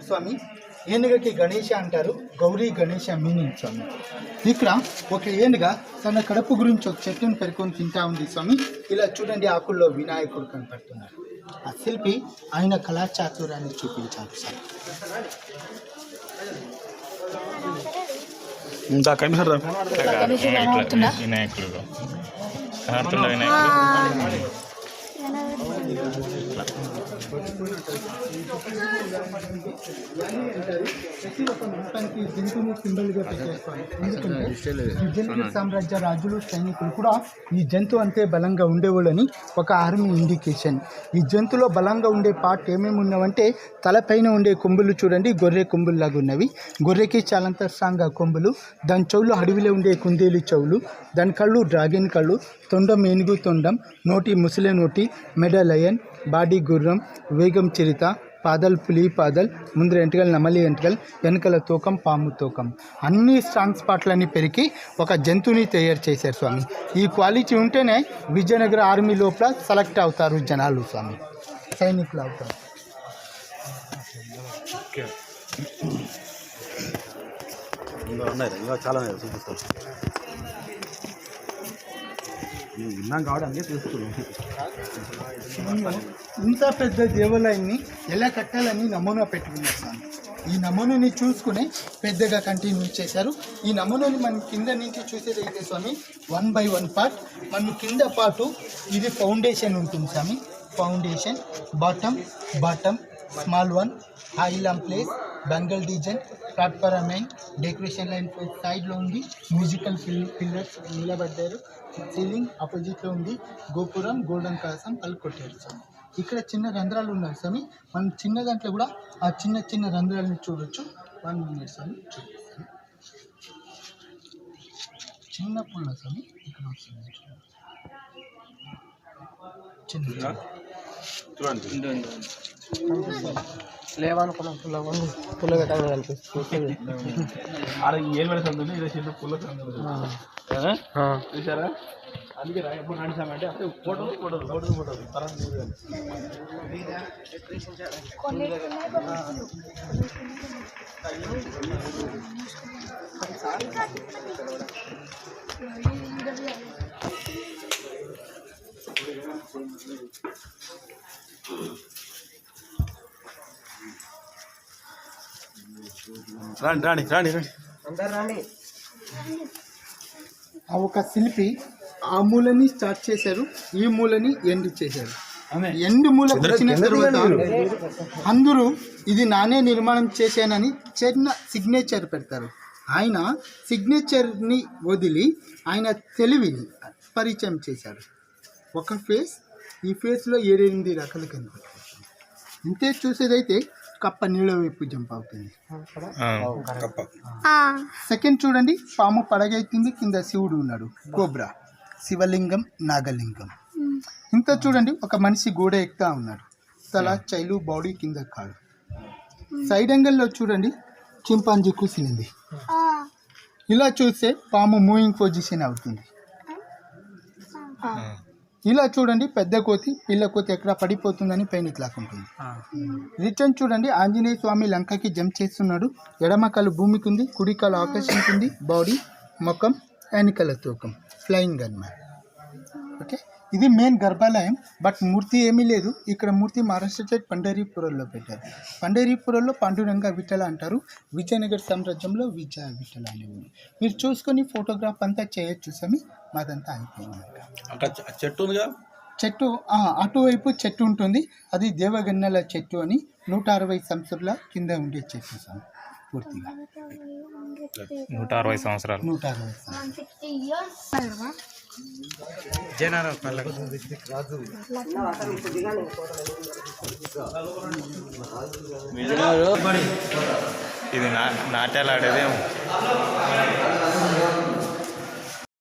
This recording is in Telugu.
స్వామి ఏనుగకి గణేష అంటారు. గౌరీ గణేష మీనింగ్ స్వామి. ఇక్కడ ఒక ఏనుగ తన కడుపు గురించి ఒక చెట్టును పెరుకొని తింటా ఉంది స్వామి. ఇలా చూడండి, ఆకుల్లో వినాయకుడు కనపడుతున్నారు. ఆ శిల్పి ఆయన కళాచాతురాన్ని చూపించారు సార్. సామ్రాజ్య రాజులు సైనికులు కూడా ఈ జంతువు అంతే బలంగా ఉండేవాళ్ళని ఒక ఆర్మీ ఇండికేషన్. ఈ జంతువులో బలంగా ఉండే పార్ట్ ఏమేమి ఉన్నావంటే, తలపైన ఉండే కొమ్ములు చూడండి, గొర్రె కొమ్ముల్లాగా ఉన్నవి. గొర్రెకి చాలంత స్ట్రాంగ్గా కొమ్ములు, దాని చెవులు అడవిలో ఉండే కుందేలు చెవులు, దాని కళ్ళు డ్రాగన్ కళ్ళు, తొండం ఏనుగు తొండం, నోటి ముసలి నోటి, మెడ లయన్, బాడీ గుర్రం, వేగం చిరుత, పాదల్ పులి పాదల్, ముందర ఎంటకలు నమలి ఎంటకలు, వెనకల తూకం పాము తూకం, అన్ని స్ట్రాంగ్ స్పాట్లన్నీ పెరిగి ఒక జంతువుని తయారు చేశారు స్వామి. ఈ క్వాలిటీ ఉంటేనే విజయనగర ఆర్మీ లోపల సెలెక్ట్ అవుతారు జనాలు స్వామి, సైనికులు అవుతారు. చాలా చూపిస్తాం విన్నాం కాబట్టి అందుకే చూస్తున్నాం. ఇంత పెద్ద దేవాలయాన్ని ఎలా కట్టాలని నమూనా పెట్టుకున్నారు స్వామి. ఈ నమూనాని చూసుకుని పెద్దగా కంటిన్యూ చేశారు. ఈ నమూనాని మనం కింద నుంచి చూసేదైతే స్వామి 1 by 1 పార్ట్, మనం కింద పాటు ఇది ఫౌండేషన్ ఉంటుంది స్వామి. Foundation, bottom small one, Hylam place, Bengal design, platform line, decoration line సైడ్లో ఉంది, మ్యూజికల్ పిల్లర్స్ నిలబడ్డారు, సీలింగ్ ఆపోజిట్లో ఉంది, గోపురం గోల్డెన్ కలసం కళ్ళు కొట్టారు స్వామి. ఇక్కడ చిన్న రంధ్రాలు ఉన్నాయి స్వామి. మనం చిన్న దాంట్లో కూడా ఆ చిన్న చిన్న రంధ్రాలను చూడొచ్చు. 1 minute స్వామి చూపిస్తాను. చిన్న పుల్ల స్వామి ఇక్కడ వస్తుంది చూడండి. లేవనుకున్న పుల్ల పెట్టాలని కనిపిస్తుంది. ఏం పెడుతుంది చిన్న పుల్ల చూసారా? అందుకే ఎప్పుడు నడిచామంటే అంటే ఫోటోలు తర్వాత రండి. ఆ ఒక శిల్పి ఆ మూలని స్టార్ట్ చేశారు, ఈ మూలని ఎండ్ చేశారు. ఎండ్ మూల వచ్చిన తర్వాత అందరూ ఇది నానే నిర్మాణం చేశానని చిన్న సిగ్నేచర్ పెడతారు. ఆయన సిగ్నేచర్ని వదిలి ఆయన తెలివిని పరిచయం చేశారు. ఒక ఫేస్, ఈ ఫేస్లో 7-8 రకాలు కనిపిస్తాయి. ఇంతే చూసేదైతే కప్ప నీళ్ళ వైపు జంప్ అవుతుంది. సెకండ్ చూడండి, పాము పడగైతుంది, కింద శివుడు ఉన్నాడు, కోబ్రా, శివలింగం, నాగలింగం. ఇంత చూడండి, ఒక మనిషి గోడ ఎక్కుతా ఉన్నాడు, తల చైలు బాడీ కింద కాడు. సైడ్ యాంగిల్లో చూడండి, చింపాంజీ కూర్చుంది. ఇలా చూస్తే పాము మూవింగ్ పొజిషన్ అవుతుంది. ఇలా చూడండి, పెద్ద కోతి పిల్ల కోతి ఎక్కడ పడిపోతుందని పైన ఇట్లా ఉంటుంది. రిటర్న్ చూడండి, ఆంజనేయ స్వామి లంకకి జంప్ చేస్తున్నాడు. ఎడమ కాలు భూమికి ఉంది, కుడి కాలు ఆకాశానికి ఉంది, బాడీ ముఖం వెనకల తూకం, ఫ్లయింగ్ అన్నమాట. ఓకే, ఇది మెయిన్ గర్భాలయం. బట్ మూర్తి ఏమీ లేదు ఇక్కడ. మూర్తి మహారాష్ట్ర స్టేట్ పండరీపురంలో పెట్టారు. పండరీపురంలో పాండురంగ విఠల అంటారు. విజయనగర సామ్రాజ్యంలో విజయ విఠల అనేవి మీరు చూసుకొని ఫోటోగ్రాఫ్ అంతా చేయొచ్చు స్వామి. మాదంతా అయిపోయింది. చెట్టు అటువైపు చెట్టు ఉంటుంది, అది దేవగన్నెల చెట్టు అని. 160 సంవత్సరాల కింద ఉండే చెట్టు స్వామి. పూర్తిగా 160 సంవత్సరాలు. ఇది నాట్యాలు ఆడేదే.